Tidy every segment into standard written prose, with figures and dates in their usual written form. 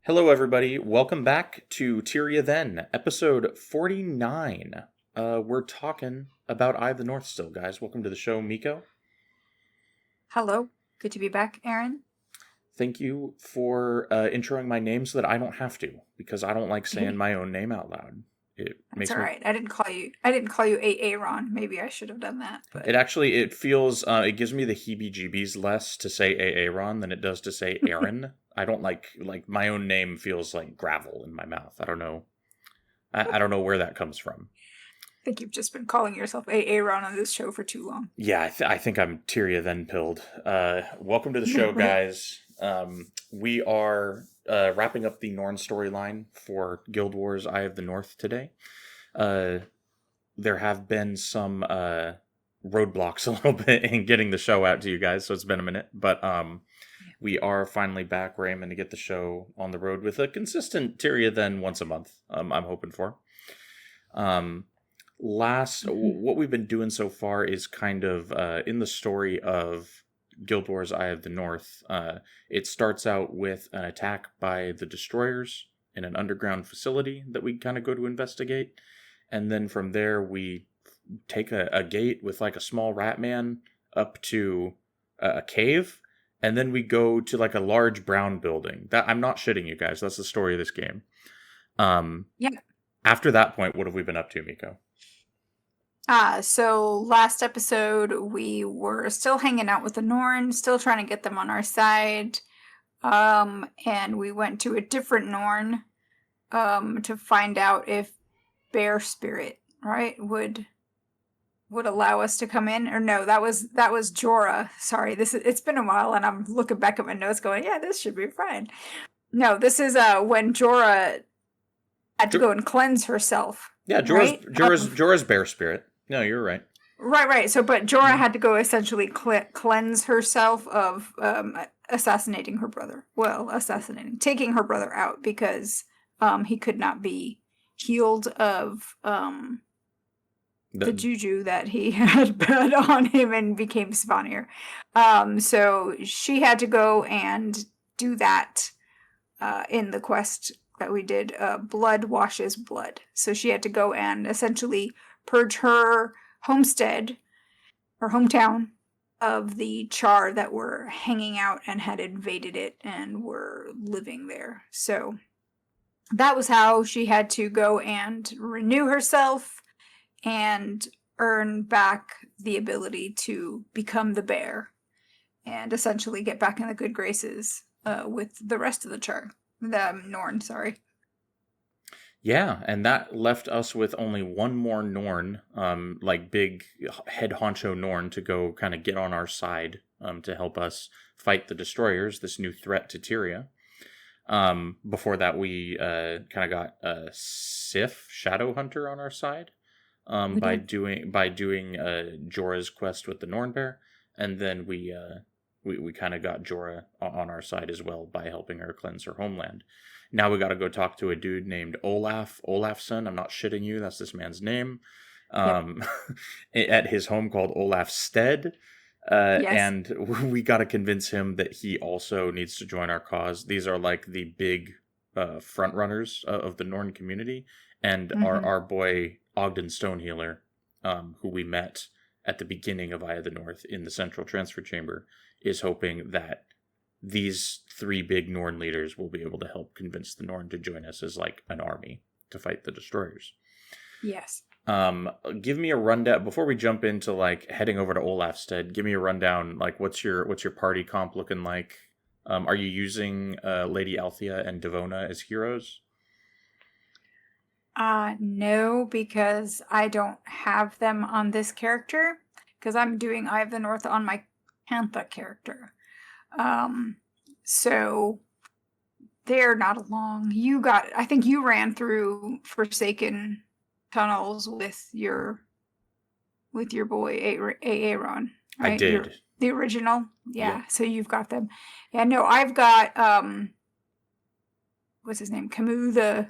Hello, everybody. Welcome back to Tyria Then, episode 49. We're talking about Eye of the North still, guys. Welcome to the show, Miko. Hello. Good to be back, Aaron. Thank you for introing my name so that I don't have to, because I don't like saying my own name out loud. It That's makes all me. right. I didn't call you Aaron. Maybe I should have done that, but It feels. It gives me the heebie-jeebies less to say Aaron than it does to say Aaron. I don't like my own name feels like gravel in my mouth. I don't know. I don't know where that comes from. I think you've just been calling yourself Aaron on this show for too long. Yeah, I think I'm Tyria then pilled. Welcome to the show, guys. We are wrapping up the Norn storyline for Guild Wars Eye of the North today. There have been some roadblocks a little bit in getting the show out to you guys, so it's been a minute. But we are finally back. We're aiming to get the show on the road with a consistent Tyria then once a month, I'm hoping for. What we've been doing so far is kind of in the story of Guild Wars Eye of the North. It starts out with an attack by the destroyers in an underground facility that we kind of go to investigate, and then from there we take a gate with like a small rat man up to a cave, and then we go to like a large brown building. That I'm not shitting you guys. That's the story of this game. Yeah. After that point, what have we been up to, Miko? So last episode we were still hanging out with the Norn, still trying to get them on our side. And we went to a different Norn to find out if Bear Spirit, right, would allow us to come in. Or no, that was Jora. Sorry, it's been a while and I'm looking back at my notes going, yeah, this should be fine. No, this is when Jora had to go and cleanse herself. Yeah, Jora's Bear Spirit. No, you're right. Right. So, but Jora had to go essentially cleanse herself of assassinating her brother. Well, taking her brother out because he could not be healed of the juju that he had put on him and became Svanir. So she had to go and do that in the quest that we did. Blood washes blood. So she had to go and essentially purge her homestead, her hometown, of the char that were hanging out and had invaded it and were living there. So that was how she had to go and renew herself and earn back the ability to become the bear and essentially get back in the good graces with the rest of the char. The Norn, sorry. Yeah, and that left us with only one more Norn, like big head honcho Norn, to go kind of get on our side to help us fight the destroyers, this new threat to Tyria. Before that, we kind of got Sif, Shadow Hunter, on our side by doing Jora's quest with the Norn Bear, and then we kind of got Jora on our side as well by helping her cleanse her homeland. Now we got to go talk to a dude named Olaf. Olafson. I'm not shitting you. That's this man's name. At his home called Olafstead. Yes. And we got to convince him that he also needs to join our cause. These are like the big front runners of the Norn community. And our boy Ogden Stonehealer, who we met at the beginning of Eye of the North in the Central Transfer Chamber, is hoping that these three big Norn leaders will be able to help convince the Norn to join us as like an army to fight the destroyers. Yes. Give me a rundown before we jump into like heading over to Olafstead. Give me a rundown. Like, what's your party comp looking like? Are you using Lady Althea and Devona as heroes? No, because I don't have them on this character. Because I'm doing Eye of the North on my Pantha character. So they're not along. I think you ran through Forsaken tunnels with your boy Aaron. Right? I did. The original. Yeah. So you've got them. Yeah, no, I've got what's his name? Camus the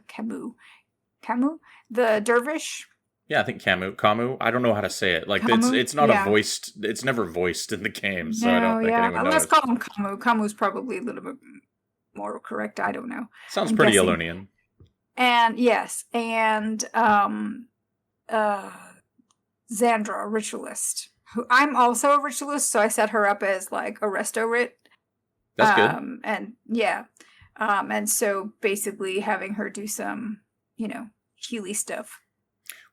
dervish. Yeah, I think Camus. I don't know how to say it. Like Camus? It's not a voiced. It's never voiced in the game, so I don't think anyone knows. Let's call him Camus. Camus probably a little bit more correct. I don't know. Sounds I'm pretty guessing. Elonian. And yes, and Xandra, a ritualist, who I'm also a ritualist, so I set her up as like a resto writ. That's good. And yeah. And so basically having her do some, healy stuff.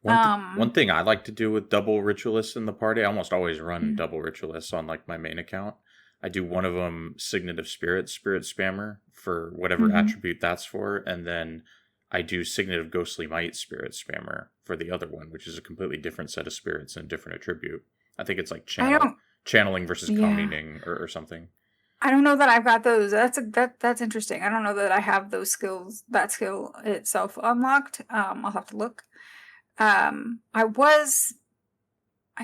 One thing I like to do with double ritualists in the party, I almost always run Mm. double ritualists on like my main account. I do one of them Signet of Spirit Spammer for whatever Mm-hmm. attribute that's for, and then I do Signet of Ghostly Might Spirit Spammer for the other one, which is a completely different set of spirits and different attribute. I think it's like channeling versus Yeah. communing or something. I don't know that I've got those. That's interesting. I don't know that I have those skills, that skill itself unlocked. I'll have to look. I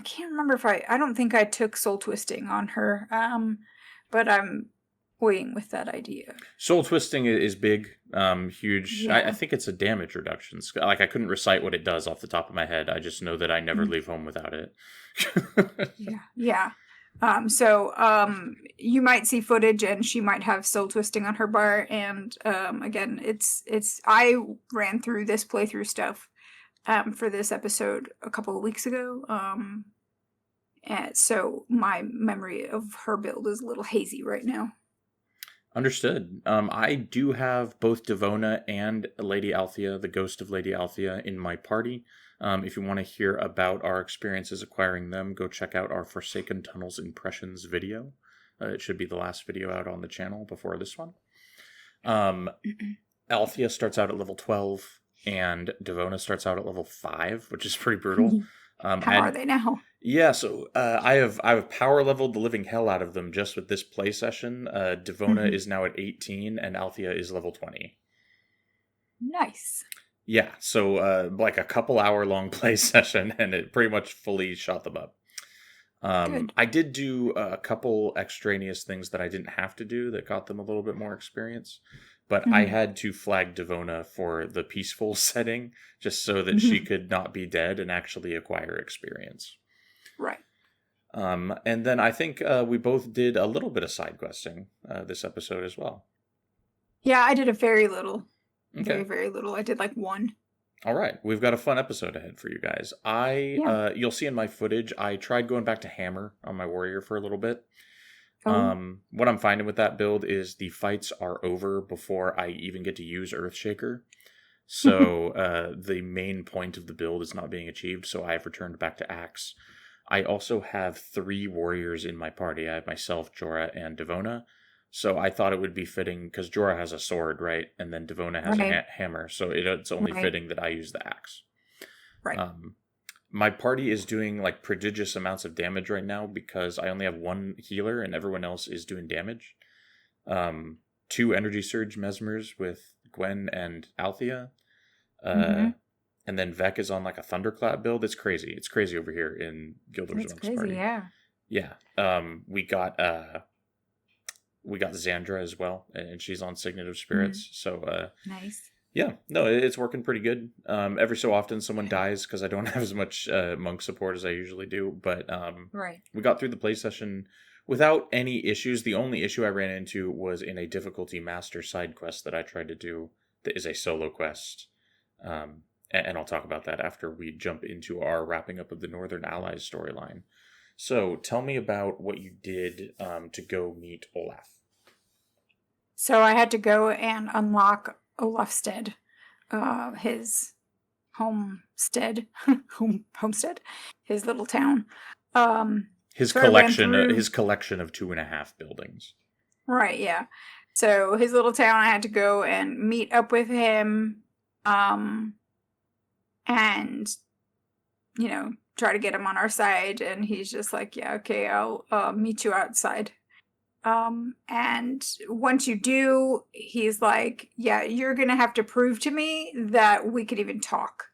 can't remember if I don't think I took soul twisting on her. But I'm toying with that idea. Soul twisting is big, huge. I Yeah. think it's a damage reduction. Like I couldn't recite what it does off the top of my head. I just know that I never leave home without it. Yeah. So you might see footage and she might have soul twisting on her bar, and again, it's I ran through this playthrough stuff for this episode a couple of weeks ago. And so my memory of her build is a little hazy right now. Understood. I do have both Devona and Lady Althea, the ghost of Lady Althea, in my party. If you want to hear about our experiences acquiring them, go check out our Forsaken Tunnels Impressions video. It should be the last video out on the channel before this one. Althea starts out at level 12, and Devona starts out at level 5, which is pretty brutal. How are they now? Yeah, so I have power leveled the living hell out of them just with this play session. Devona is now at 18, and Althea is level 20. Nice. Yeah, so like a couple hour long play session, and it pretty much fully shot them up. Good. I did do a couple extraneous things that I didn't have to do that got them a little bit more experience. But I had to flag Devona for the peaceful setting just so that she could not be dead and actually acquire experience. Right. And then I think we both did a little bit of side questing this episode as well. Yeah, I did a very little. Okay. Very, very little. I did like one. All right. We've got a fun episode ahead for you guys. You'll see in my footage, I tried going back to Hammer on my warrior for a little bit. What I'm finding with that build is the fights are over before I even get to use Earthshaker. So the main point of the build is not being achieved, so I have returned back to Axe. I also have 3 warriors in my party. I have myself, Jora, and Devona. So I thought it would be fitting, because Jora has a sword, right? And then Devona has a hammer, so it's only fitting that I use the axe. Right. My party is doing like prodigious amounts of damage right now because I only have 1 healer and everyone else is doing damage. 2 energy surge mesmers with Gwen and Althea. And then Vec is on like a thunderclap build. It's crazy. It's crazy over here in Gilder's party. Yeah. Yeah. We got Xandra as well, and she's on Signet of Spirits. So nice. Yeah, no, it's working pretty good. Every so often someone dies because I don't have as much monk support as I usually do. But we got through the play session without any issues. The only issue I ran into was in a difficulty master side quest that I tried to do that is a solo quest. And I'll talk about that after we jump into our wrapping up of the Northern Allies storyline. So tell me about what you did to go meet Olaf. So I had to go and unlock Olafstead, his homestead, his little town. His collection of 2.5 buildings. Right, yeah. So his little town, I had to go and meet up with him, and try to get him on our side. And he's just like, yeah, okay, I'll meet you outside. And once you do, he's like, yeah, you're gonna have to prove to me that we could even talk.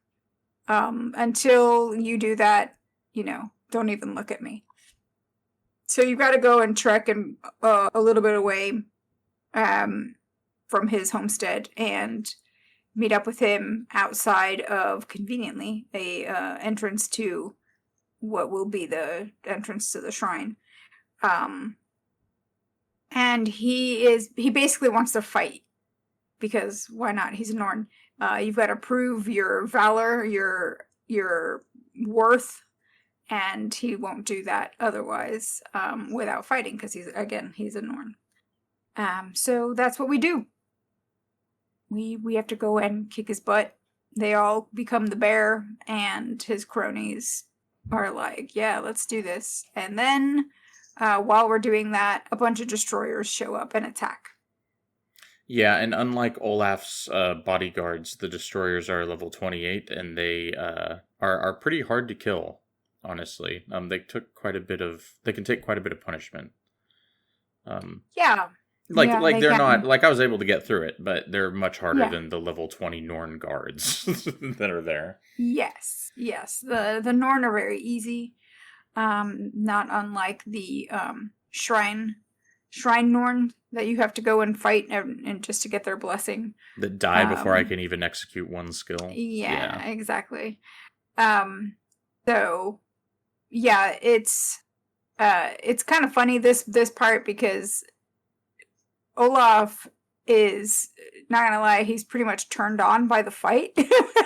Until you do that, don't even look at me. So you've got to go and trek and a little bit away from his homestead and meet up with him outside of, conveniently, a entrance to what will be the entrance to the shrine. and he basically wants to fight, because why not? He's a Norn. You've got to prove your valor, your worth, and he won't do that otherwise without fighting, because he's a Norn. So that's what we do. We have to go and kick his butt. They all become the bear, and his cronies are like, yeah, let's do this. And then while we're doing that, a bunch of destroyers show up and attack. Yeah, and unlike Olaf's bodyguards, the destroyers are level 28, and they are pretty hard to kill. Honestly, they can take quite a bit of punishment. Yeah. Like Yeah, like they they're can. not, like, I was able to get through it, but they're much harder Yeah. than the level 20 Norn guards that are there. Yes. The Norn are very easy. Not unlike the shrine Norn that you have to go and fight and just to get their blessing. That die before I can even execute one skill. Yeah, exactly. So yeah, it's kind of funny this part, because Olaf is, not gonna lie, he's pretty much turned on by the fight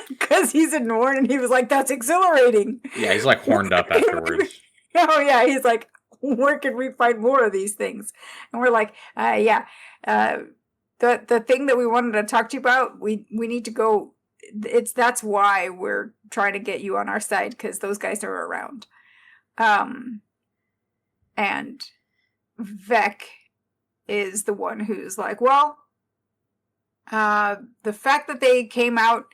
because he's a Norn, and he was like, "That's exhilarating." Yeah, he's like horned up afterwards. Oh yeah, he's like, "Where can we find more of these things?" And we're like, "Yeah, the thing that we wanted to talk to you about, we need to go. That's why we're trying to get you on our side, because those guys are around." And Vec is the one who's like, well, the fact that they came out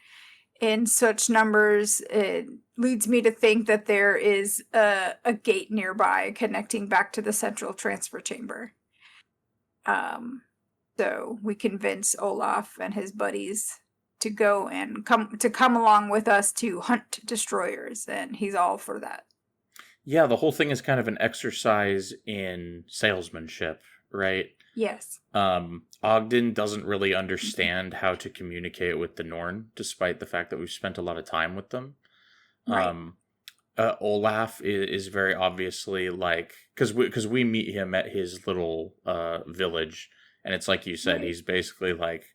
in such numbers, it leads me to think that there is a gate nearby connecting back to the central transfer chamber. So we convince Olaf and his buddies to go and come along with us to hunt destroyers, and he's all for that. Yeah, the whole thing is kind of an exercise in salesmanship, right? Yes. Ogden doesn't really understand how to communicate with the Norn, despite the fact that we've spent a lot of time with them. Right. Olaf is very obviously like, because we meet him at his little village, and it's like you said, Right. he's basically like,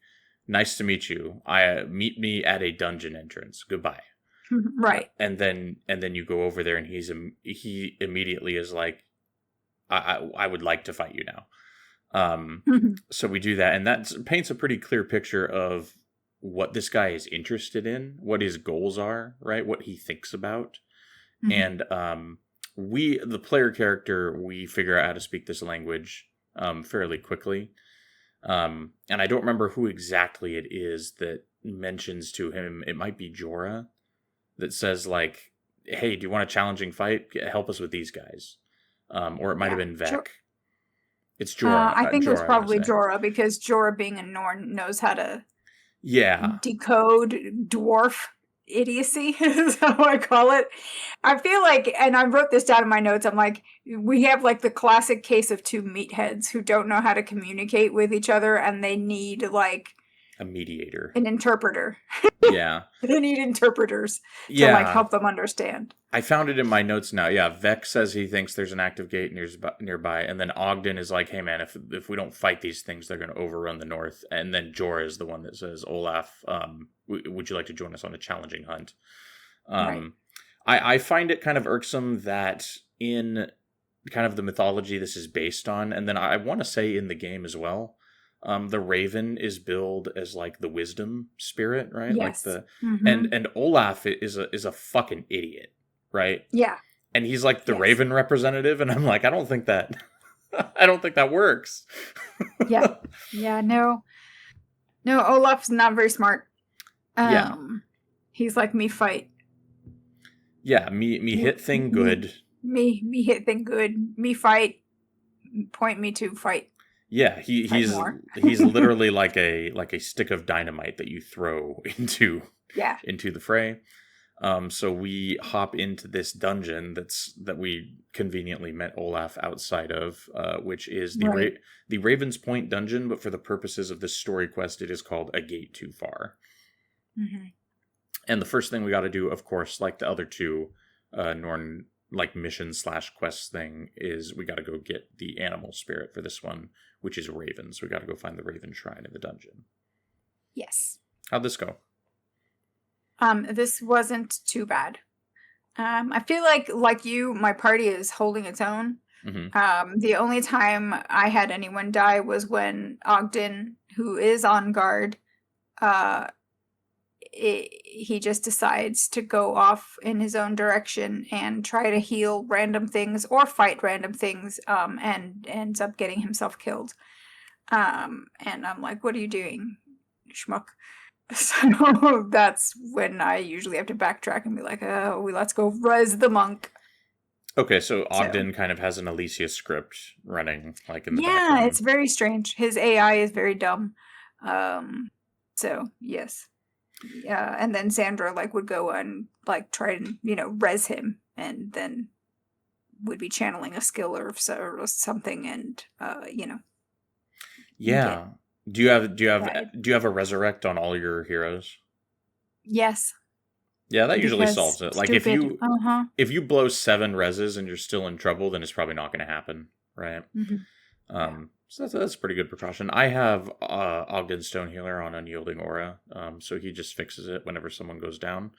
"Nice to meet you. Meet me at a dungeon entrance. Goodbye." Right. And then you go over there, and he immediately is like, I would like to fight you now. So we do that, and that paints a pretty clear picture of what this guy is interested in, what his goals are, right? What he thinks about. And the player character, we figure out how to speak this language fairly quickly. And I don't remember who exactly it is that mentions to him. It might be Jora, that says like, "Hey, do you want a challenging fight? Help us with these guys." Or it might have been Vec. It's Jora. I think it was probably I Jora, because Jora, being a Norn, knows how to decode dwarf idiocy, is how I call it. I feel like, and I wrote this down in my notes, I'm like, we have like the classic case of two meatheads who don't know how to communicate with each other, and they need like a mediator, an interpreter. Yeah. They need interpreters to like help them understand. I found it in my notes now. Yeah, Vec says he thinks there's an active gate nearby, and then Ogden is like, "Hey man, if we don't fight these things, they're going to overrun the north." And then Jora is the one that says, "Olaf, would you like to join us on a challenging hunt?" Right. I find it kind of irksome that in kind of the mythology this is based on, and then I want to say in the game as well, the Raven is billed as like the wisdom spirit, right? Yes. Like and Olaf is a fucking idiot, right? Yeah. And he's like the Raven representative, and I'm like, I don't think that works. Yeah. No, Olaf's not very smart. He's like, me fight. Yeah, me hit thing good. Me hit thing good. Me fight. Point me to fight. Yeah, he's literally like a stick of dynamite that you throw into the fray. So we hop into this dungeon that we conveniently met Olaf outside of, which is the Raven's Point dungeon, but for the purposes of this story quest, it is called A Gate Too Far. And the first thing we got to do, of course, like the other two Norn like mission / quest thing is we got to go get the animal spirit for this one, which is ravens. We got to go find the raven shrine in the dungeon. Yes. How'd this go? This wasn't too bad. I feel like you, my party is holding its own. Mm-hmm. The only time I had anyone die was when Ogden, who is on guard, he just decides to go off in his own direction and try to heal random things or fight random things, and ends up getting himself killed. And I'm like, what are you doing, schmuck? So that's when I usually have to backtrack and be like, oh, let's go res the monk. Okay, so Ogden kind of has an Alicia script running, like, in the Yeah, background. it's very strange. His AI is very dumb. So yes. Yeah, and then Sandra like would go and like try and res him, and then would be channeling a skill or something, and Yeah. Do you have a resurrect on all your heroes? Yes. Yeah, that usually solves it. Like if you blow 7 reses and you're still in trouble, then it's probably not going to happen, right? Mm-hmm. So that's a pretty good precaution. I have Ogden Stone Healer on Unyielding Aura, so he just fixes it whenever someone goes down.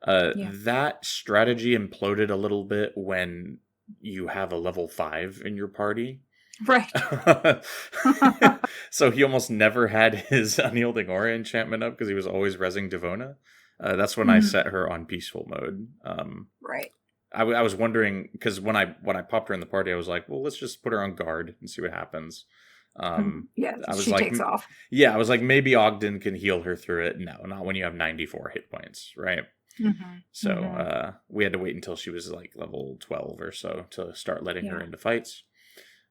That strategy imploded a little bit when you have a level 5 in your party. Right. So he almost never had his Unyielding Aura enchantment up because he was always resing Devona. That's when I set her on peaceful mode. Right. I was wondering, because when I popped her in the party, I was like, well, let's just put her on guard and see what happens. She takes off. Yeah, I was like, maybe Ogden can heal her through it. No, not when you have 94 hit points, right? So we had to wait until she was like level 12 or so to start letting her into fights.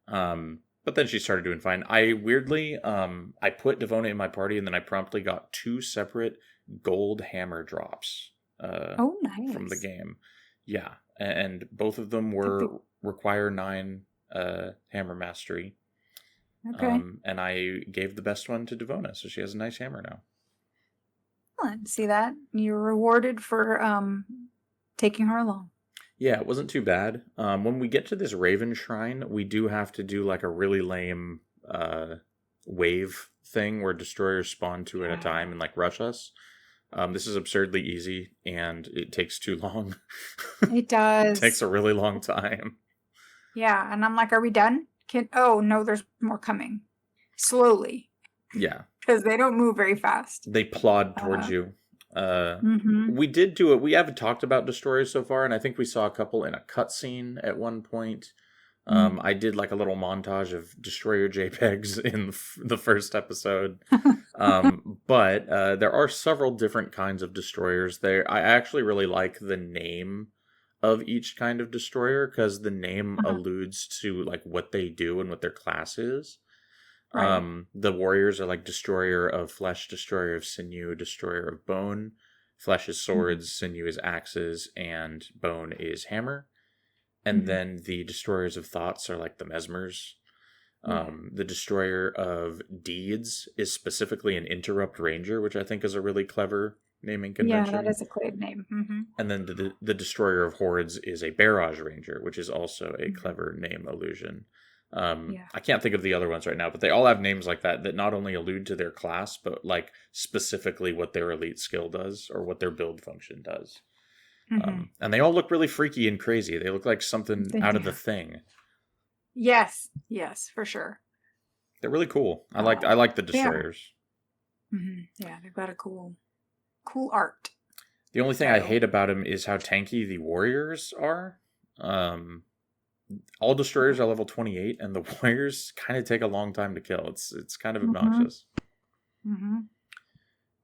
But then she started doing fine. I weirdly, I put Devona in my party, and then I promptly got 2 separate gold hammer drops. Nice. From the game. Yeah, and both of them require 9 hammer mastery. Okay. And I gave the best one to Devona, so she has a nice hammer now. See that? You're rewarded for taking her along. Yeah, it wasn't too bad. When we get to this Raven Shrine, we do have to do like a really lame wave thing where destroyers spawn 2 at a time and like rush us. This is absurdly easy, and it takes too long. It does. It takes a really long time. Yeah, and I'm like, are we done? Oh, no, there's more coming. Slowly. Yeah. Because they don't move very fast. They plod towards you. We did do it. We haven't talked about destroyers so far, and I think we saw a couple in a cutscene at one point. I did like a little montage of destroyer JPEGs in the first episode. But there are several different kinds of destroyers there. I actually really like the name of each kind of destroyer, because the name alludes to like what they do and what their class is. Right. The warriors are like destroyer of flesh, destroyer of sinew, destroyer of bone. Flesh is swords, sinew is axes, and bone is hammer. And then the destroyers of thoughts are like the mesmers. The destroyer of deeds is specifically an interrupt ranger, which I think is a really clever naming convention. Yeah, that is a clever name. And then the destroyer of hordes is a barrage ranger, which is also a clever name allusion. I can't think of the other ones right now, but they all have names like that not only allude to their class, but like specifically what their elite skill does or what their build function does. And they all look really freaky and crazy. They look like something out of The Thing. Yes, for sure. They're really cool. I like the destroyers. Yeah, they've got a cool art. The only thing I hate about them is how tanky the warriors are. All destroyers are level 28, and the warriors kind of take a long time to kill. It's kind of obnoxious. And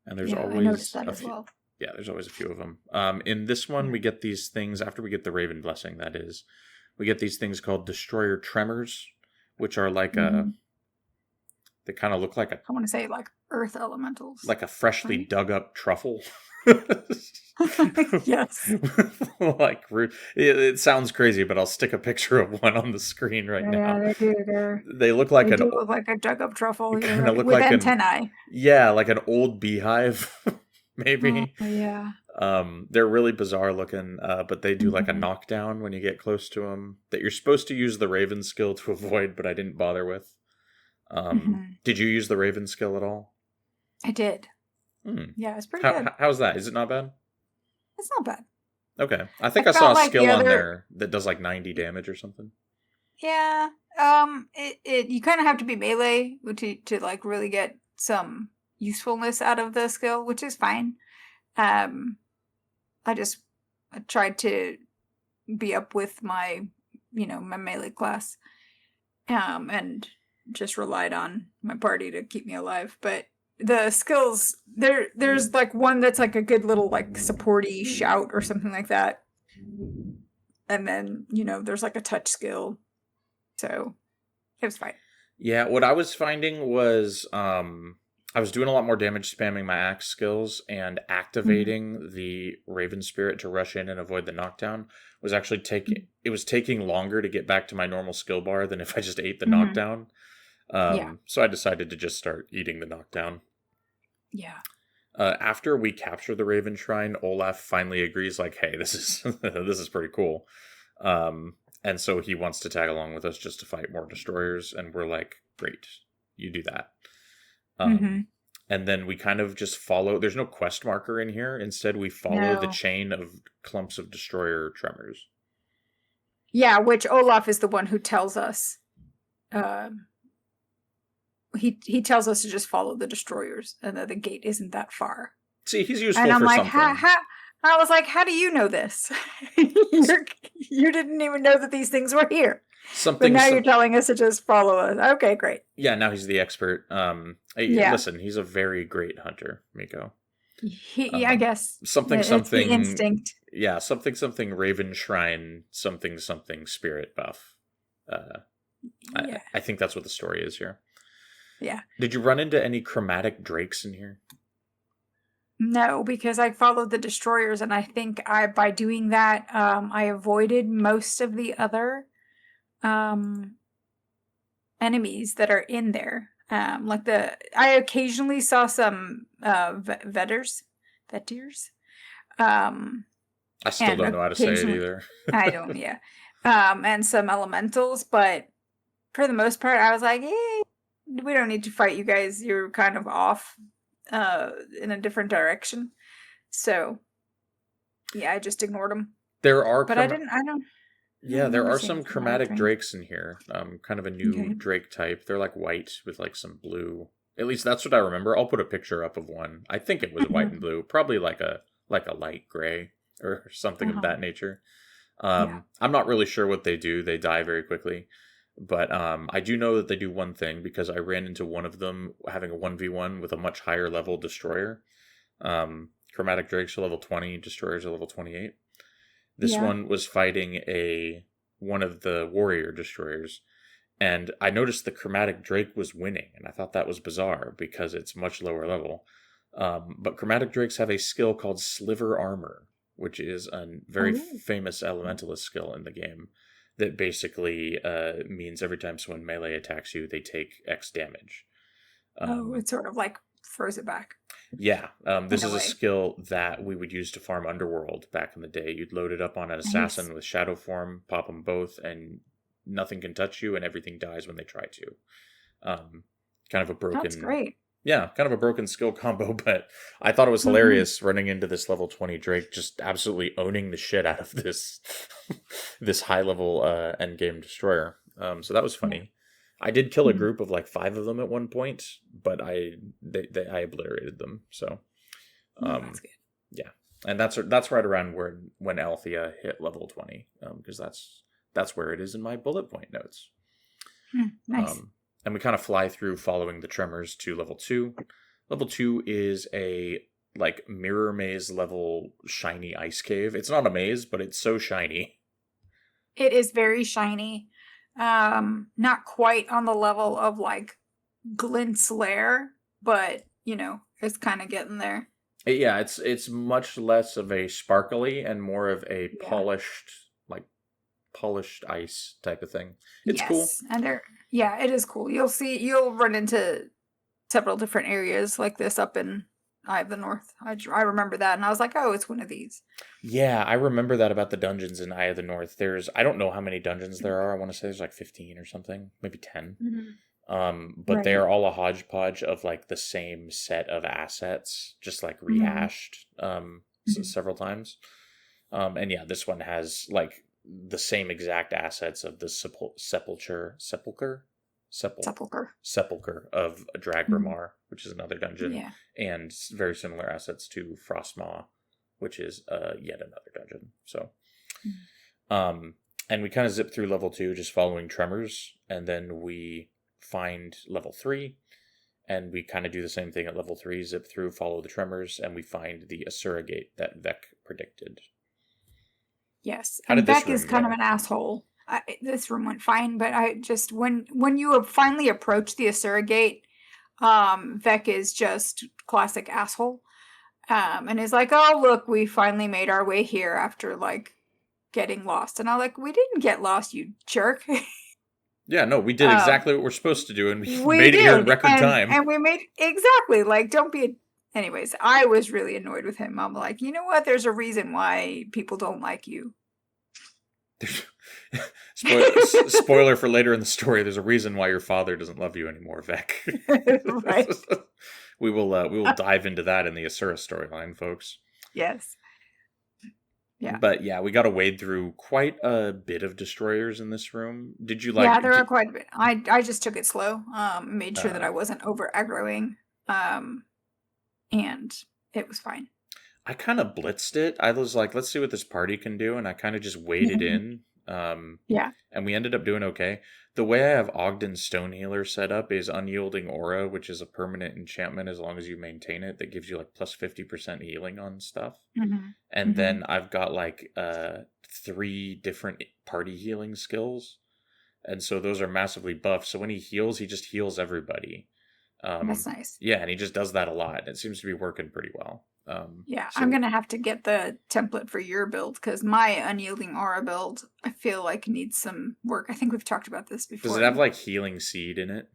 there's always I noticed that as well. Yeah, there's always a few of them. In this one, we get these things, after we get the Raven Blessing, that is, we get these things called Destroyer Tremors, which are like they kind of look like I want to say like earth elementals. Like a freshly dug up truffle. Yes. Like, it sounds crazy, but I'll stick a picture of one on the screen right now. Yeah, they do. They look like they look like a dug up truffle. Kind of look with like antennae. like an old beehive. Maybe. Yeah. They're really bizarre looking, but they do like a Mhm. knockdown when you get close to them that you're supposed to use the Raven skill to avoid, but I didn't bother with. Mhm. Did you use the Raven skill at all? I did. Hmm. Yeah, it's pretty good. How's that? Is it not bad? It's not bad. Okay. I I think I saw felt a like the skill on other, there that does like 90 damage or something. yeah. It you kind of have to be melee to like really get some usefulness out of the skill, which is fine. Um, I tried to be up with my, my melee class, and just relied on my party to keep me alive. But the skills there's like one that's like a good little like supporty shout or something like that, and then there's like a touch skill, so it was fine. Yeah, what I was finding was I was doing a lot more damage spamming my axe skills, and Mhm. activating the Raven Spirit to rush in and avoid the knockdown was actually taking longer to get back to my normal skill bar than if I just ate the Mhm. knockdown. Yeah. So I decided to just start eating the knockdown. Yeah. After we capture the Raven Shrine, Olaf finally agrees, like, "Hey, this is this is pretty cool," and so he wants to tag along with us just to fight more destroyers, and we're like, "Great, you do that." Um, Mhm. and then we kind of just follow. There's no quest marker in here. Instead, we follow the No. chain of clumps of destroyer tremors. Yeah, which Olaf is the one who tells us. Um, he tells us to just follow the destroyers, and that the gate isn't that far. See, he's And useful I'm for like, something. I was like, how do you know this? You didn't even know that these things were here, but Something. now you're telling us to just follow us. Okay, great. Yeah, now he's the expert. Yeah, Listen, he's a very great hunter, Miko. I Um, guess something it's the something instinct. yeah, something Raven Shrine something spirit buff. Uh, Yeah, I think that's what the story is here. yeah. Did you run into any chromatic drakes in here? No, because I followed the destroyers, and I think I by doing that, I avoided most of the other um enemies that are in there. Like I occasionally saw some vetirs, um, I still and don't know how to say it occasionally either. I don't, yeah, and some elementals. But for the most part, I was like, we don't need to fight you guys. You're kind of off, in a different direction. So yeah, I just ignored them. There are But I don't yeah, there remember are seeing some chromatic chromatic things. drakes in here. Kind of a new Okay. drake type. They're like white with like some blue. At least that's what I remember. I'll put a picture up of one. I think it was white and blue, probably like a light gray or something of Uh-huh. that nature. Yeah. I'm not really sure what they do. They die very quickly. But I do know that they do one thing because I ran into one of them having a 1v1 with a much higher level destroyer. Chromatic Drakes are level 20, destroyers are level 28. This Yeah. one was fighting one of the warrior destroyers, and I noticed the Chromatic Drake was winning, and I thought that was bizarre because it's much lower level. But Chromatic Drakes have a skill called Sliver Armor, which is a very Oh. famous elementalist skill in the game that basically means every time someone melee attacks you, they take X damage. Oh, Um, it sort of like throws it back yeah, in this a is a way. skill that we would use to farm Underworld back in the day. You'd load it up on an Nice. assassin with Shadow Form, pop them both, and nothing can touch you, and everything dies when they try to. Um, kind of a That's broken, great. yeah, kind of a broken skill combo, but I thought it was Mhm. hilarious running into this level 20 Drake, just absolutely owning the shit out of this this high level end game destroyer. So that was Yeah. funny. I did kill a Mhm. group of like 5 of them at one point, but I obliterated them. So Oh, that's um, good. yeah, and that's right around where when Althea hit level 20, because that's where it is in my bullet point notes. Nice. And we kind of fly through following the tremors to level 2. Level 2 is a like mirror maze level shiny ice cave. It's not a maze, but it's so shiny. It is very shiny. Not quite on the level of like Glint's lair, but it's kind of getting there. Yeah, it's much less of a sparkly and more of a Yeah. polished ice type of thing. It's cool. Yes. And yeah, it is cool. You'll run into several different areas like this up in Eye of the North. I remember that, and I was like, oh, it's one of these. Yeah, I remember that about the dungeons in Eye of the North. I don't know how many dungeons there are. I want to say there's like 15 or something, maybe 10. But they Right. are all a hodgepodge of like the same set of assets, just like rehashed several times. And yeah, this one has like the same exact assets of the sepulcher of Dragramar, which is another dungeon, Yeah. and very similar assets to Frostmaw, which is yet another dungeon. So, and we kind of zip through level 2, just following Tremors, and then we find level 3, and we kind of do the same thing at level 3, zip through, follow the Tremors, and we find the Asura Gate that Vec predicted. Yes, How and did this Beck is room kind go? of an asshole. This room went fine, but I just when you finally approach the Asura Gate, Vec is just classic asshole, and is like, "Oh, look, we finally made our way here after like getting lost." And I'm like, "We didn't get lost, you jerk." Yeah, no, we did um, exactly what we're supposed to do, and we we made it here in did, record time. and we made exactly like don't be. Anyways, I was really annoyed with him. I'm like, you know what? There's a reason why people don't like you. Spoiler for later in the story. There's a reason why your father doesn't love you anymore, Vec. Right. We will dive into that in the Asura storyline, folks. Yes. Yeah. But yeah, we got to wade through quite a bit of destroyers in this room. Did you Yeah, like? there are quite a bit. I just took it slow. Made sure that Uh, I wasn't over aggroing. And it was fine. I kind of blitzed it. I was like, let's see what this party can do, and I kind of just waded in. Yeah. And we ended up doing okay. The way I have Ogden's Stone Healer set up is Unyielding Aura, which is a permanent enchantment as long as you maintain it, that gives you like plus 50% healing on stuff. And then I've got like 3 different party healing skills. And so those are massively buffed. So when he heals, he just heals everybody. That's nice. Yeah, and he just does that a lot. It seems to be working pretty well. Yeah, So I'm gonna have to get the template for your build because my Unyielding Aura build, I feel like needs some work. I think we've talked about this before. does it have like Healing Seed in it?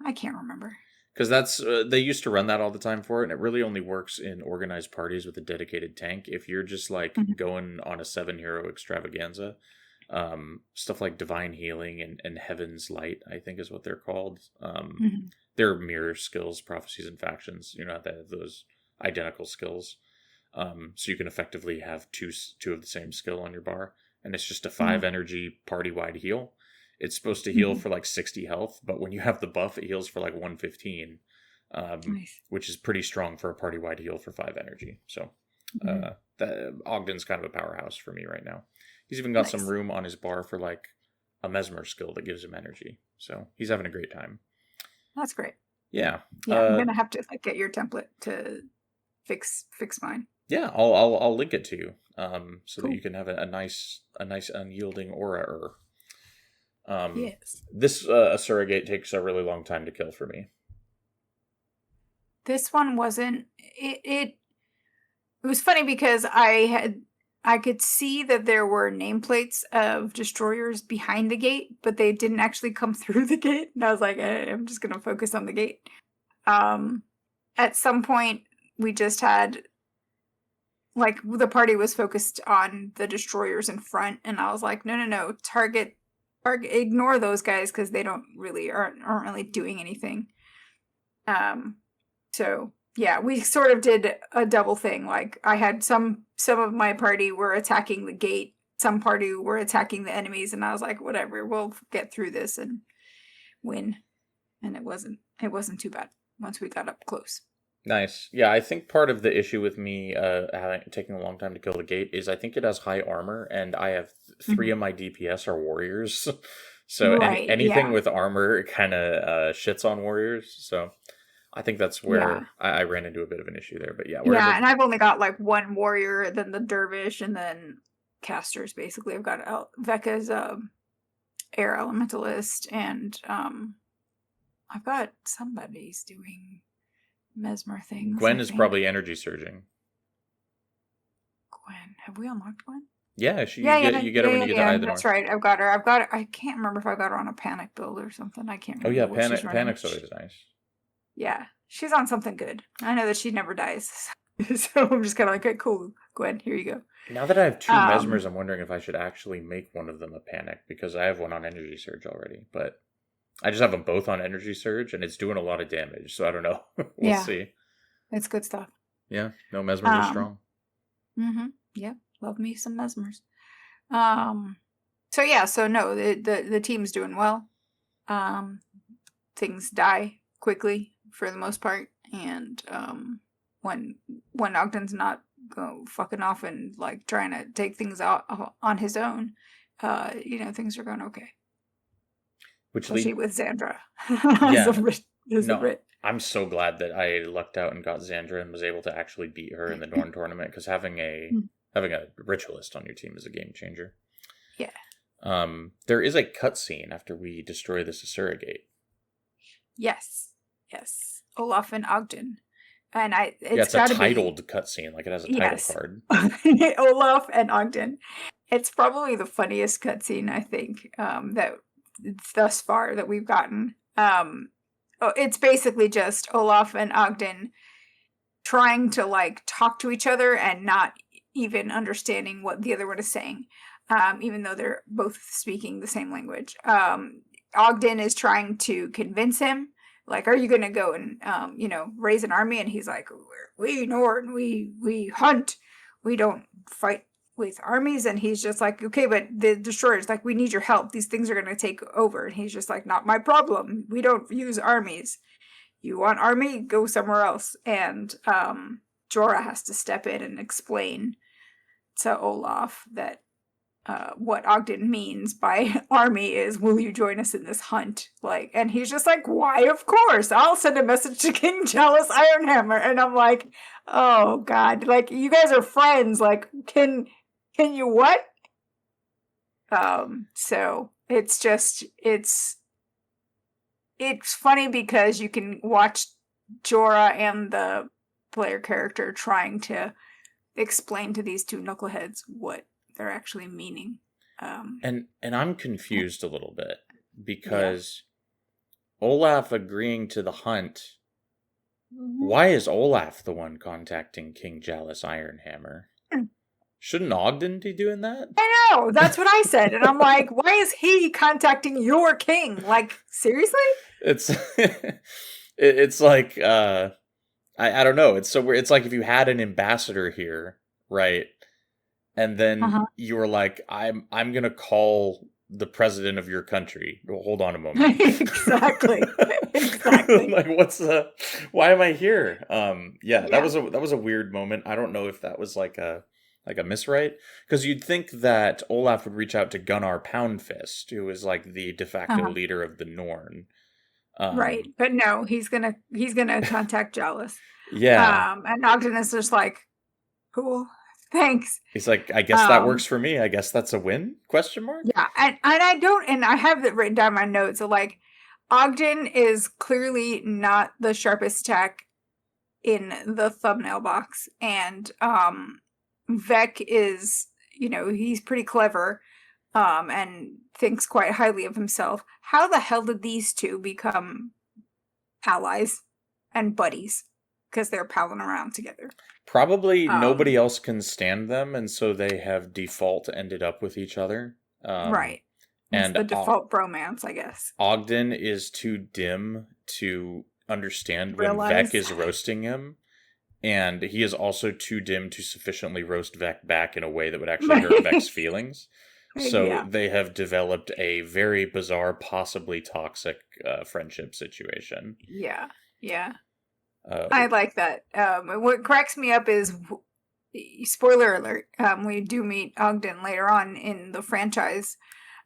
I can't remember. Because that's they used to run that all the time for it, and it really only works in organized parties with a dedicated tank. If you're just like going on a 7-hero extravaganza, stuff like Divine Healing and Heaven's Light, I think is what they're called. They're mirror skills, prophecies, and factions. You know, they have those identical skills, so you can effectively have two of the same skill on your bar, and it's just a 5 energy party wide heal. It's supposed to heal for like 60 health, but when you have the buff, it heals for like 115, Nice. which is pretty strong for a party wide heal for 5 energy. So Ogden's kind of a powerhouse for me right now. He's even got some room on his bar for like a mesmer skill that gives him energy. So he's having a great time. That's great. Yeah. Yeah, I'm gonna have to like get your template to fix mine. Yeah, I'll link it to you, so that you can have a nice unyielding aura. Yes. This Asura Gate takes a really long time to kill for me. This one wasn't. It was funny because I could see that there were nameplates of destroyers behind the gate, but they didn't actually come through the gate. And I was like, I'm just gonna focus on the gate. At some point, we just had like the party was focused on the destroyers in front, and I was like, no, target, ignore those guys because they aren't really doing anything. So yeah, we sort of did a double thing. Like I had some of my party were attacking the gate, some party were attacking the enemies, and I was like, whatever, we'll get through this and win. And it wasn't too bad once we got up close. Nice. Yeah, I think part of the issue with me taking a long time to kill the gate is I think it has high armor, and I have 3 of my DPS are warriors. So anything with armor kind of shits on warriors. So I think that's where I ran into a bit of an issue there. But yeah, and I've only got like 1 warrior, then the dervish, and then casters. Basically, I've got Vecca's air elementalist, and I've got somebody's doing mesmer things. Gwen is probably energy surging. Gwen, have we unlocked Gwen? Yeah, you get her when you get to Eye of the North. That's right. I've got her. I can't remember if I got her on a panic build or something. I can't remember. Oh yeah, panic's always nice. Yeah, she's on something good. I know that she never dies. So I'm just kind of like, okay, cool, Gwen, here you go. Now that I have two mesmers, I'm wondering if I should actually make one of them a panic, because I have one on energy surge already, but I just have them both on energy surge, and it's doing a lot of damage, so I don't know. We'll see. It's good stuff. Yeah, no, mesmers are strong. Yeah, love me some mesmers. So yeah, so no, the team's doing well. Things die quickly for the most part, and when Ogden's not fucking off and like trying to take things out on his own, things are going okay. Especially with Xandra. Yeah. I'm so glad that I lucked out and got Xandra and was able to actually beat her in the Norn tournament, because having a ritualist on your team is a game changer. Yeah. There is a cutscene after we destroy the Surrogate. Yes. Olaf and Ogden. And it's a titled cutscene, like it has a title card. Olaf and Ogden. It's probably the funniest cutscene, I think, that thus far that we've gotten. It's basically just Olaf and Ogden trying to like talk to each other and not even understanding what the other one is saying, even though they're both speaking the same language. Ogden is trying to convince him, like, are you going to go and, raise an army? And he's like, we Norn, we hunt. We don't fight with armies. And he's just like, okay, but the destroyers, like, we need your help. These things are going to take over. And he's just like, not my problem. We don't use armies. You want army? Go somewhere else. And Jora has to step in and explain to Olaf that what Ogden means by army is, will you join us in this hunt? Like, and he's just like, why, of course, I'll send a message to King Jealous Ironhammer. And I'm like, oh God, like, you guys are friends. Like, can you what? So it's just, it's funny because you can watch Jora and the player character trying to explain to these two knuckleheads what they're actually meaning. And I'm confused a little bit, because Olaf agreeing to the hunt, why is Olaf the one contacting King Jealous Ironhammer? Shouldn't Ogden be doing that? I know, that's what I said, and I'm like, why is he contacting your king? Like, seriously? It's it's like I don't know. It's so weird. It's like if you had an ambassador here, right? And then you were like, I'm gonna call the president of your country. Well, hold on a moment. Exactly. Like, why am I here? That was a weird moment. I don't know if that was like a miswrite, because you'd think that Olaf would reach out to Gunnar Poundfist, who is like the de facto leader of the Norn. Right, but no, he's gonna contact Jealous. Yeah. And Ogden is just like, cool. Thanks. He's like, I guess that works for me. I guess that's a win? ? Yeah, and I have it written down in my notes. So like, Ogden is clearly not the sharpest attack in the thumbnail box, and Vec is, he's pretty clever, and thinks quite highly of himself. How the hell did these two become allies and buddies? Because they're palling around together. Probably nobody else can stand them, and so they have default ended up with each other. Right. It's the default bromance, I guess. Ogden is too dim to understand when Vec is roasting him, and he is also too dim to sufficiently roast Vec back in a way that would actually hurt Vec's feelings. So they have developed a very bizarre, possibly toxic friendship situation. Yeah. I like that. What cracks me up is, spoiler alert, we do meet Ogden later on in the franchise.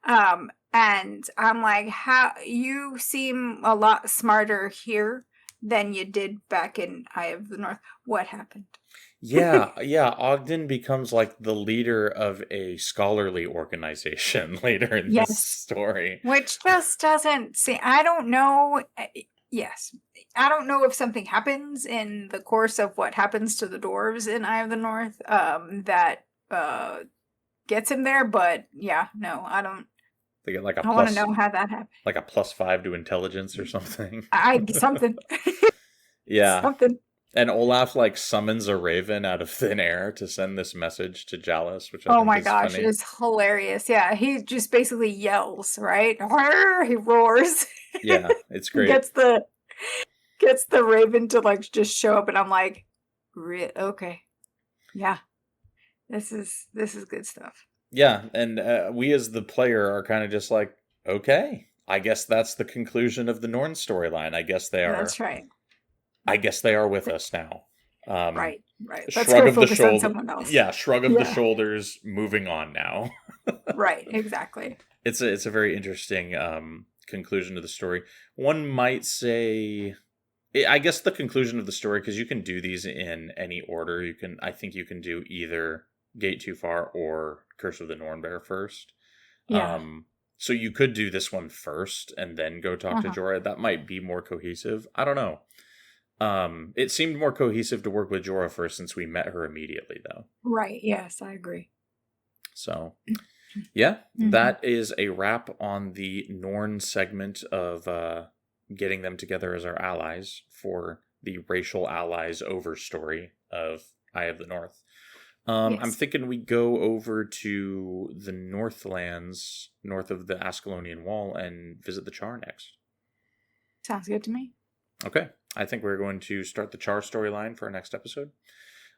And I'm like, how you seem a lot smarter here than you did back in Eye of the North. What happened? Yeah, Ogden becomes like the leader of a scholarly organization later in this story. Which just doesn't seem, I don't know. Yes. I don't know if something happens in the course of what happens to the dwarves in Eye of the North that gets him there, but no, I don't. They get like I want to know how that happened. Like a +5 to intelligence or something. Something. Yeah. Something. And Olaf like summons a raven out of thin air to send this message to Jalis, which I Oh think my is gosh, funny. it's hilarious. Yeah, he just basically yells, right? Arr, he roars. Yeah, it's great. gets the gets the raven to like just show up, and I'm like, okay, yeah, this is good stuff. Yeah, and we as the player are kind of just like, okay, I guess that's the conclusion of the Norn storyline. I guess they are. That's right. I guess they are with us now. Right, right. Let's Shrug go of the focus on shoulder. someone else. Yeah, shrug of the Yeah, shoulders. Moving on now. right, exactly. It's a very interesting conclusion to the story. One might say, I guess the conclusion of the story, because you can do these in any order. I think you can do either Gate Too Far or Curse of the Nornbear first. Yeah. So you could do this one first and then go talk to Uh-huh. Jora. That might be more cohesive. I don't know. It seemed more cohesive to work with Jora first since we met her immediately, though. Right. Yes, I agree. So, yeah, Mhm. that is a wrap on the Norn segment of getting them together as our allies for the racial allies over story of Eye of the North. I'm Yes. thinking we go over to the Northlands, north of the Ascalonian Wall, and visit the Char next. Sounds good to me. Okay, I think we're going to start the Char storyline for our next episode.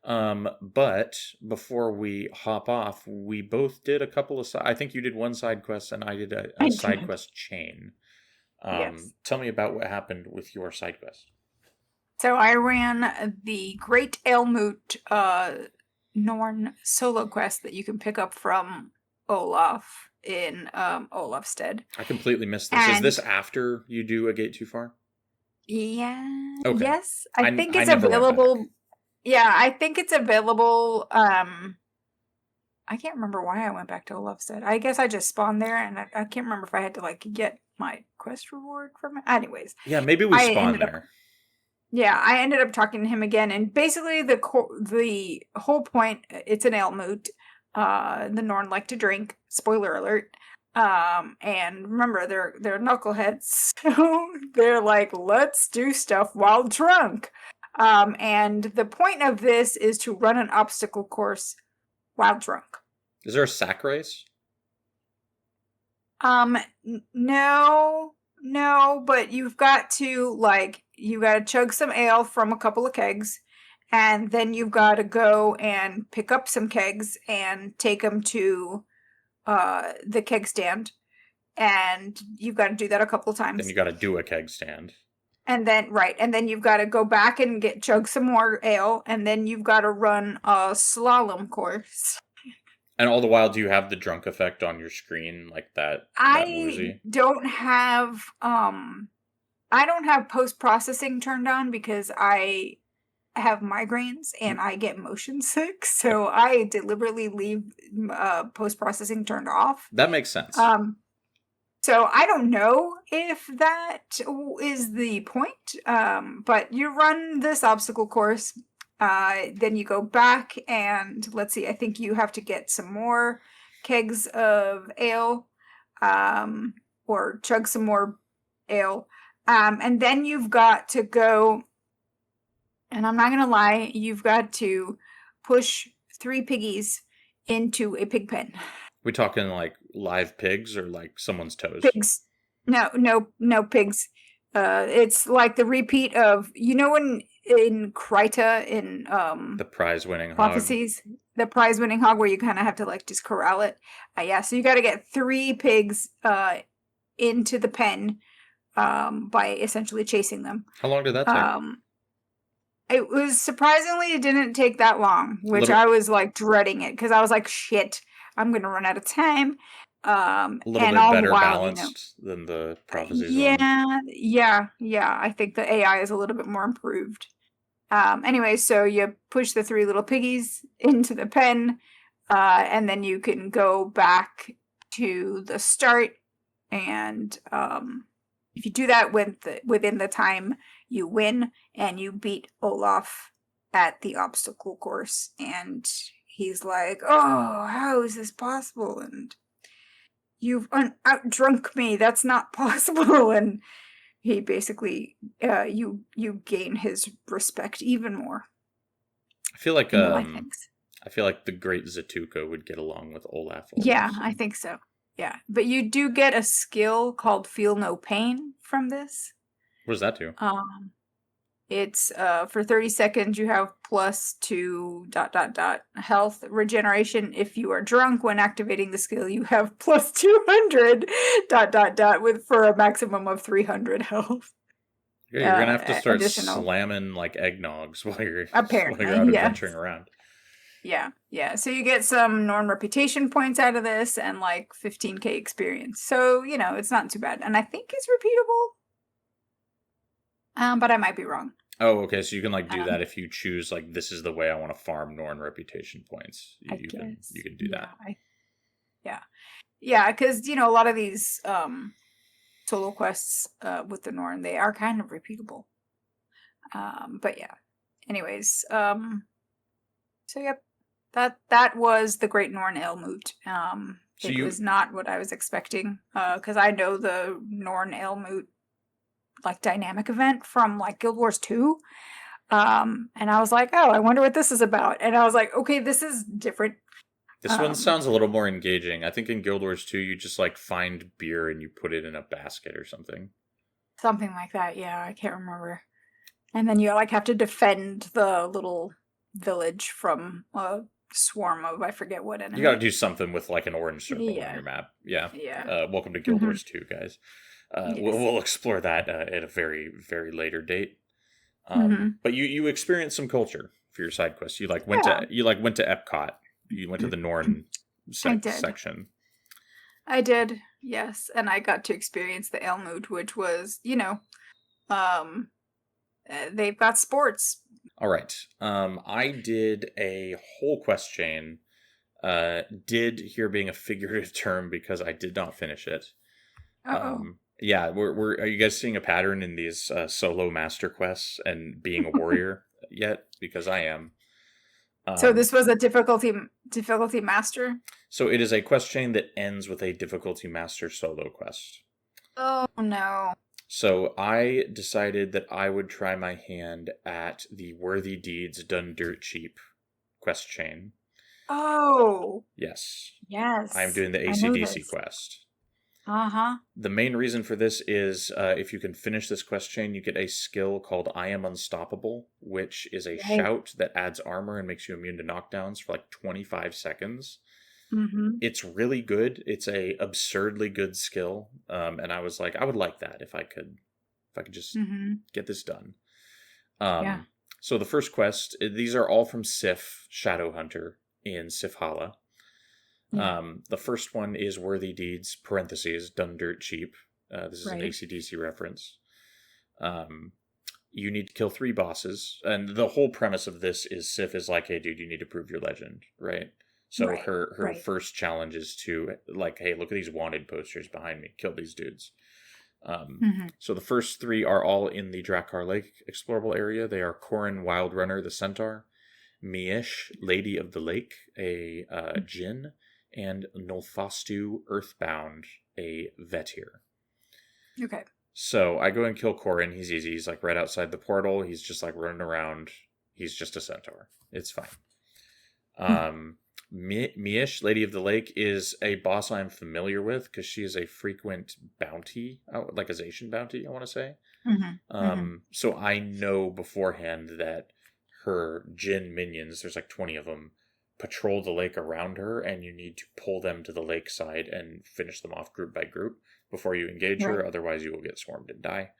But before we hop off, we both did a couple of. I think you did one side quest, and I did I a side did. quest chain. Yes. Tell me about what happened with your side quest. So I ran the Great Aelmut Norn solo quest that you can pick up from Olaf in Olafstead. I completely missed this. Is this after you do a Gate Too Far? Yeah, Okay. yes. I think I it's never went back. available. Yeah, I think it's available. I can't remember why I went back to Olafstead. I guess I just spawned there, and I can't remember if I had to like get my quest reward from it. Anyways, Yeah, maybe we spawned there. I ended up talking to him again, and basically the whole point, it's an Aelmut. The Norn like to drink. Spoiler alert. And remember, they're knuckleheads, so they're like, let's do stuff while drunk. And the point of this is to run an obstacle course while drunk. Is there a sack race? No, but you've got to chug some ale from a couple of kegs, and then you've got to go and pick up some kegs and take them to the keg stand, and you've got to do that a couple of times. Then you got to do a keg stand. And then you've got to go back and chug some more ale, and then you've got to run a slalom course. And all the while, do you have the drunk effect on your screen like that? I woozy? don't have post-processing turned on because I have migraines and I get motion sick, so I deliberately leave post-processing turned off. That makes sense. So I don't know if that is the point, but you run this obstacle course, then you go back and let's see, I think you have to get some more kegs of ale, or chug some more ale, and then you've got to go, and I'm not gonna lie, you've got to push 3 piggies into a pig pen. We talking like live pigs or like someone's toes? Pigs. No pigs. It's like the repeat of, when in Kryta in The prize-winning Prophecies, the prize-winning hog, where you kind of have to like just corral it. Yeah, so you got to get 3 pigs into the pen by essentially chasing them. How long did that take? It was surprisingly, it didn't take that long, which I was like dreading it because I was like, shit, I'm gonna run out of time. A little and bit all the better while, balanced than the Prophecies yeah, I think the AI is a little bit more improved. Anyway, so you push the 3 little piggies into the pen, and then you can go back to the start, and if you do that within the time, you win, and you beat Olaf at the obstacle course, and he's like, oh, how is this possible? And you've out-drunk me. That's not possible. And he basically you gain his respect even more I feel like in the life things. I feel like the great Zatuka would get along with Olaf. Yeah, I So. think so. Yeah, but you do get a skill called Feel No Pain from this. What does that do? It's for 30 seconds you have +2 ... health regeneration. If you are drunk when activating the skill, you have +200 ... with for a maximum of 300 health. Yeah, you're gonna have to start Additional. slamming like eggnogs while you're Apparently, out yes. adventuring around. Yeah. So you get some Norn reputation points out of this and like 15k experience. So, it's not too bad. And I think it's repeatable. But I might be wrong. Oh, okay. So you can like do that if you choose like this is the way I want to farm Norn reputation points. You can do that. Yeah, because a lot of these solo quests with the Norn, they are kind of repeatable. But yeah. Anyways, so yep. That was the Great Norn Elmut. It was not what I was expecting. Because I know the Norn Elmut like dynamic event from like Guild Wars 2. And I was like, oh, I wonder what this is about. And I was like, okay, this is different. This one sounds a little more engaging. I think in Guild Wars 2 you just like find beer and you put it in a basket or something. Something like that, yeah, I can't remember. And then you like have to defend the little village from a swarm of I forget what enemy. You got to do something with like an orange circle on your map. Yeah. Welcome to Guild Wars 2, guys. Yes. We'll explore that at a very, very later date. But you experienced some culture for your side quest. You went to Epcot. You went to the Norn section. I did, yes, and I got to experience the Elmut, which was they've got sports. All right. I did a whole quest chain. Did here being a figurative term because I did not finish it. Yeah, are you guys seeing a pattern in these solo master quests and being a warrior yet? Because I am. So this was a difficulty master? So it is a quest chain that ends with a difficulty master solo quest. Oh, no. So I decided that I would try my hand at the Worthy Deeds Done Dirt Cheap quest chain. Oh. Yes. Yes. I'm doing the AC/DC quest. Uh-huh. The main reason for this is if you can finish this quest chain, you get a skill called I Am Unstoppable, which is a shout that adds armor and makes you immune to knockdowns for like 25 seconds. It's really good. It's a absurdly good skill. And I was like, I would like that if I could just get this done. So the first quest, these are all from Sif, Shadowhunter in Sif Hala. The first one is Worthy Deeds, parentheses, Done Dirt Cheap. This is an AC/DC reference. You need to kill 3 bosses. And the whole premise of this is Sif is like, hey, dude, you need to prove your legend, right? So her first challenge is to, like, hey, look at these wanted posters behind me. Kill these dudes. So the first 3 are all in the Drakkar Lake explorable area. They are Korin Wildrunner, the Centaur, Miesh, Lady of the Lake, a Djinn, and Nolfastu Earthbound, a Vetir. Okay. So I go and kill Korin. He's easy. He's like right outside the portal. He's just like running around. He's just a centaur. It's fine. Miesh, Lady of the Lake, is a boss I'm familiar with because she is a frequent bounty, like a Zacian bounty, I want to say. So I know beforehand that her Djinn minions, there's like 20 of them, patrol the lake around her, and you need to pull them to the lakeside and finish them off group by group before you engage her. Otherwise, you will get swarmed and die.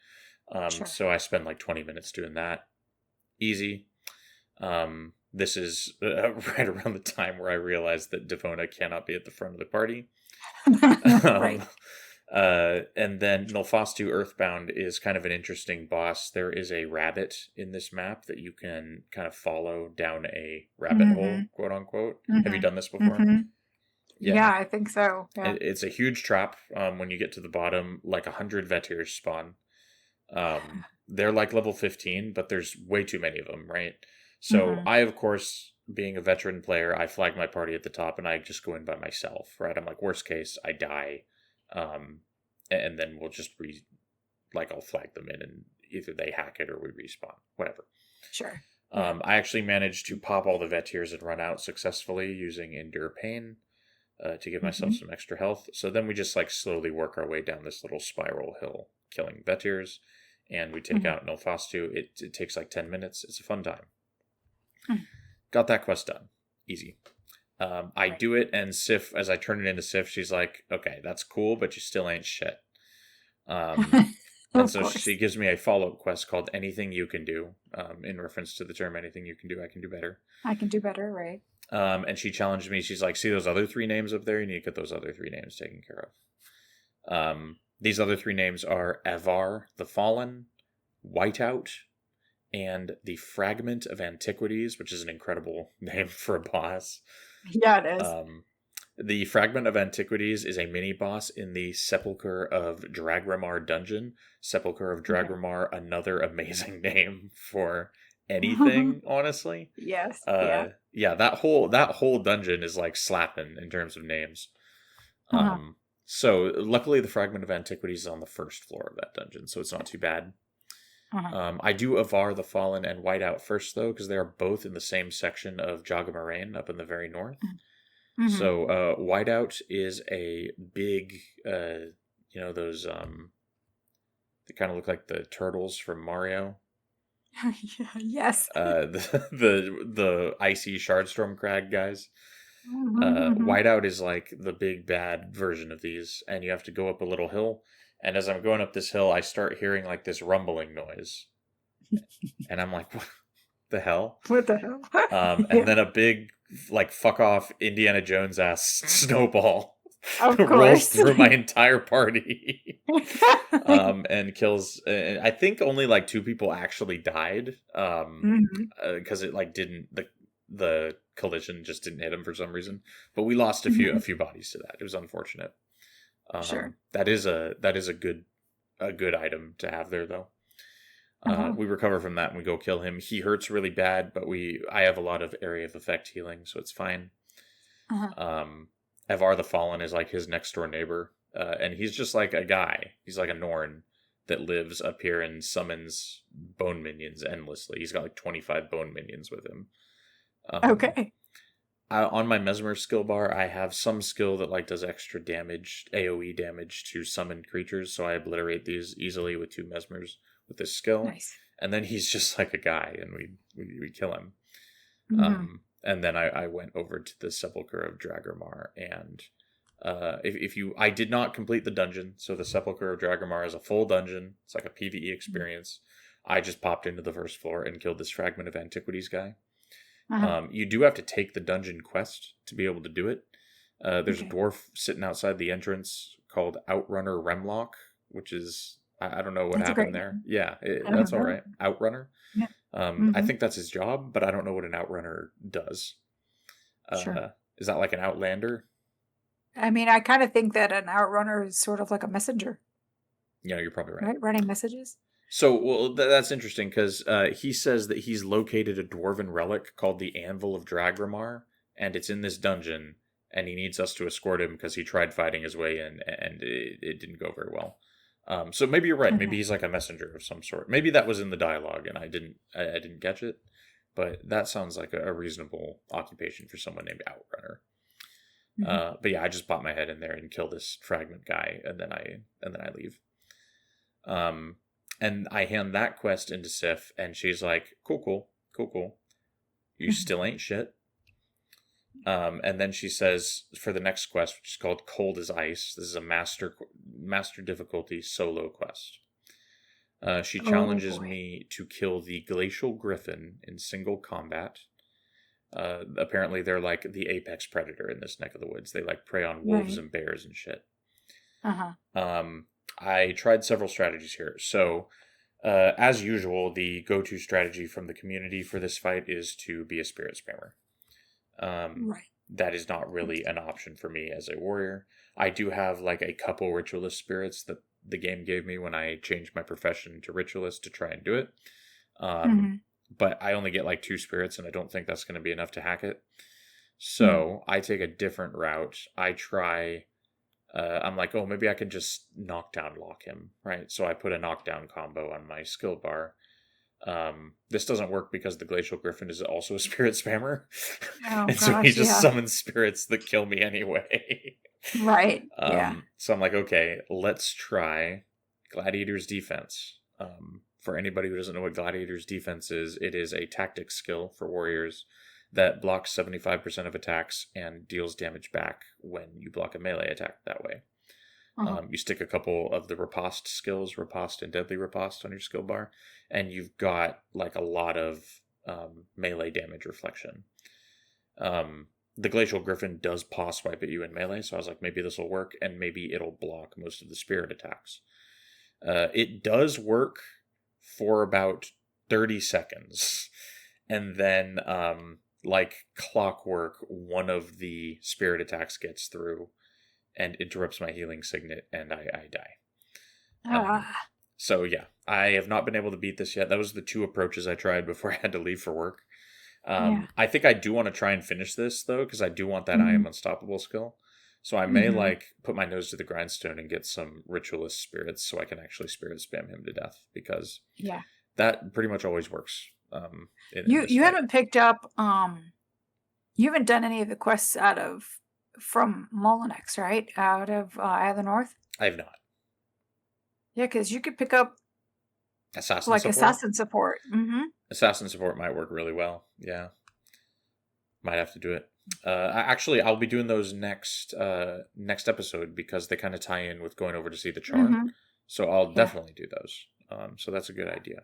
So I spend like 20 minutes doing that. Easy. This is right around the time where I realized that Devona cannot be at the front of the party. And then Nolfastu Earthbound is kind of an interesting boss. There is a rabbit in this map that you can kind of follow down a rabbit hole, quote unquote. Have you done this before? Yeah, I think so. Yeah. It's a huge trap. When you get to the bottom, like 100 Vetirs spawn. They're like level 15, but there's way too many of them, right? So I, of course, being a veteran player, I flag my party at the top and I just go in by myself, right? I'm like, worst case, I die. And then we'll just like I'll flag them in and either they hack it or we respawn, whatever. Sure. I actually managed to pop all the Vetirs and run out successfully using Endure Pain to give myself some extra health. So then we just like slowly work our way down this little spiral hill, killing Vetirs, and we take out Nilfastu. It takes like 10 minutes. It's a fun time. Got that quest done. Easy. I do it, and Sif, as I turn it into Sif, she's like, okay, that's cool, but you still ain't shit. And so she gives me a follow-up quest called Anything You Can Do, in reference to the term Anything You Can Do, I Can Do Better. I can do better, right? And she challenged me. She's like, see those other 3 names up there? You need to get those other 3 names taken care of. These other 3 names are Avar the Fallen, Whiteout, and the Fragment of Antiquities, which is an incredible name for a boss. Yeah, it is. The Fragment of Antiquities is a mini-boss in the Sepulchre of Dragramar dungeon. Sepulchre of Dragramar, another amazing name for anything, honestly. Yes. Yeah, that whole dungeon is like slapping in terms of names. So luckily the Fragment of Antiquities is on the first floor of that dungeon, so it's not too bad. I do Avar the Fallen and Whiteout first, though, because they are both in the same section of Joggamarain up in the very north. So Whiteout is a big, those, they kind of look like the turtles from Mario. Yes. The icy Shardstorm Crag guys. Whiteout is like the big bad version of these, and you have to go up a little hill. And as I'm going up this hill, I start hearing like this rumbling noise, and I'm like, "What the hell? What the hell?" And then a big like fuck off Indiana Jones ass snowball rolls through my entire party, and kills. I think only like 2 people actually died, because it like didn't the collision just didn't hit him for some reason. But we lost a few bodies to that. It was unfortunate. Sure. That is a good item to have there, though. We recover from that and we go kill him. He hurts really bad, but I have a lot of area of effect healing, so it's fine. Avar the Fallen is like his next door neighbor, and he's just like a guy. He's like a Norn that lives up here and summons bone minions endlessly. He's got like 25 bone minions with him. Okay. On my Mesmer skill bar, I have some skill that like does extra damage, AoE damage to summoned creatures, so I obliterate these easily with 2 Mesmers with this skill. Nice. And then he's just like a guy, and we kill him. And then I went over to the Sepulchre of Dragramar, and I did not complete the dungeon, so the Sepulchre of Dragramar is a full dungeon. It's like a PvE experience. I just popped into the first floor and killed this Fragment of Antiquities guy. You do have to take the dungeon quest to be able to do it. There's a dwarf sitting outside the entrance called Outrunner Remlock, which is, I don't know what happened there. Yeah, that's all right. Outrunner. Yeah. I think that's his job, but I don't know what an Outrunner does. Sure. Is that like an Outlander? I mean, I kind of think that an Outrunner is sort of like a messenger. Yeah, you're probably right. Right? Running messages? So, well, that's interesting because he says that he's located a dwarven relic called the Anvil of Dragramar, and it's in this dungeon, and he needs us to escort him because he tried fighting his way in, and it didn't go very well. So maybe you're right. Maybe he's like a messenger of some sort. Maybe that was in the dialogue, and I didn't catch it. But that sounds like a reasonable occupation for someone named Outrunner. But yeah, I just pop my head in there and kill this fragment guy, and then I leave. And I hand that quest into Sif, and she's like, cool. You still ain't shit. And then she says, for the next quest, which is called Cold as Ice, this is a master difficulty solo quest. She challenges me to kill the Glacial Griffin in single combat. Apparently they're like the apex predator in this neck of the woods. They like prey on wolves and bears and shit. I tried several strategies here. So, as usual, the go-to strategy from the community for this fight is to be a spirit spammer. That is not really an option for me as a warrior. I do have like a couple ritualist spirits that the game gave me when I changed my profession to ritualist to try and do it. But I only get like 2 spirits, and I don't think that's going to be enough to hack it. So I take a different route. I try I'm like, oh, maybe I could just knockdown lock him, right? So I put a knockdown combo on my skill bar. This doesn't work because the Glacial Griffin is also a spirit spammer. Oh And so he gosh, just yeah. summons spirits that kill me anyway. Right. Yeah. So I'm like, okay, let's try Gladiator's Defense. For anybody who doesn't know what Gladiator's Defense is, it is a tactics skill for warriors that blocks 75% of attacks and deals damage back when you block a melee attack that way. You stick a couple of the riposte skills, riposte and deadly riposte, on your skill bar, and you've got like a lot of melee damage reflection. The Glacial Griffin does paw swipe at you in melee, so I was like, maybe this will work, and maybe it'll block most of the spirit attacks. It does work for about 30 seconds, and then like clockwork, one of the spirit attacks gets through and interrupts my healing signet, and I die. So yeah, I have not been able to beat this yet. That was the 2 approaches I tried before I had to leave for work. I think I do want to try and finish this though, because I do want that I am unstoppable skill. So I may like put my nose to the grindstone and get some ritualist spirits so I can actually spirit spam him to death, because that pretty much always works. You haven't picked up you haven't done any of the quests from Molinex, right? Out of Eye of the North? I have not. Yeah, because you could pick up assassin support. Assassin support. Assassin support might work really well. Yeah. Might have to do it. Actually, I'll be doing those next episode, because they kind of tie in with going over to see the charm. So I'll definitely do those. So that's a good idea.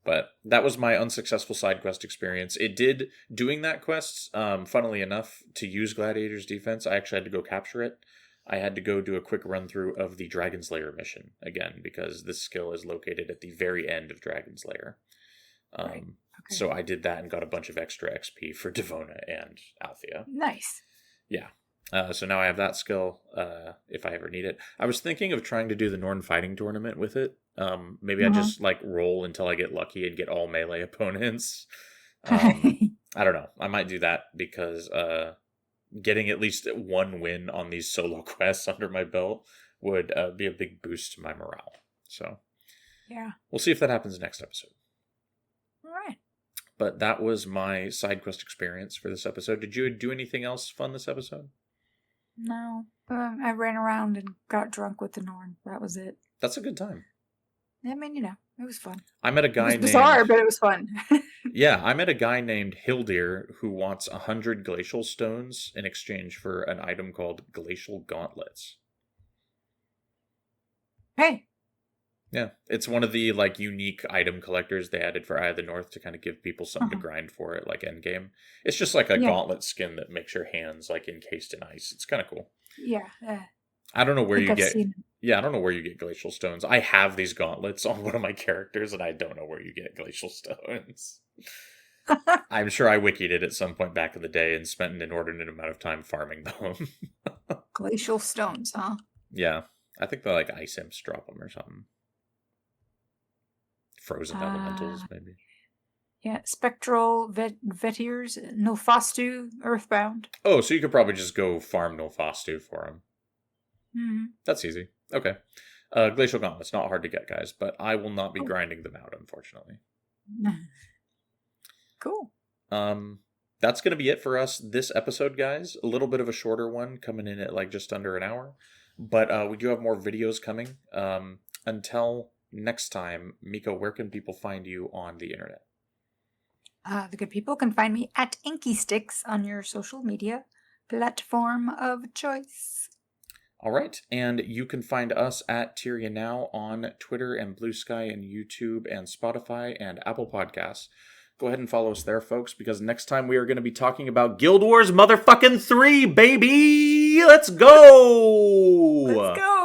But that was my unsuccessful side quest experience. It did, doing that quest, funnily enough, to use Gladiator's Defense, I actually had to go capture it. I had to go do a quick run through of the Dragon's Lair mission again, because this skill is located at the very end of Dragon's Lair. Right. Okay. So I did that and got a bunch of extra XP for Devona and Althea. Nice. Yeah. So now I have that skill, if I ever need it. I was thinking of trying to do the Norn Fighting Tournament with it. Maybe I just like roll until I get lucky and get all melee opponents. I don't know. I might do that, because getting at least one win on these solo quests under my belt would be a big boost to my morale. So yeah, we'll see if that happens next episode. All right. But that was my side quest experience for this episode. Did you do anything else fun this episode? No. I ran around and got drunk with the Norn. That was it. That's a good time. I mean, it was fun. I met a guy named... bizarre, but it was fun. Yeah, I met a guy named Hildir who wants 100 glacial stones in exchange for an item called glacial gauntlets. Hey. Yeah, it's one of the like unique item collectors they added for Eye of the North to kind of give people something to grind for it, like endgame. It's just like a gauntlet skin that makes your hands like encased in ice. It's kind of cool. Yeah. I don't know where you get. Yeah, I don't know where you get glacial stones. I have these gauntlets on one of my characters, and I don't know where you get glacial stones. I'm sure I wikied it at some point back in the day and spent an inordinate amount of time farming them. Glacial stones, huh? Yeah, I think the like ice imps drop them or something. Frozen elementals, maybe. Yeah, spectral vetirs, Nilfastu, Earthbound. Oh, so you could probably just go farm Nilfastu for them. Mm-hmm. That's easy. Okay. Glacial gauntlets, not hard to get, guys, but I will not be grinding them out, unfortunately. Cool. That's going to be it for us this episode, guys. A little bit of a shorter one, coming in at like just under an hour. But we do have more videos coming. Until next time, Miko, where can people find you on the internet? The good people can find me at InkySticks on your social media platform of choice. All right, and you can find us at Tyria Now on Twitter and Blue Sky and YouTube and Spotify and Apple Podcasts. Go ahead and follow us there, folks, because next time we are going to be talking about Guild Wars motherfucking 3, baby! Let's go! Let's go!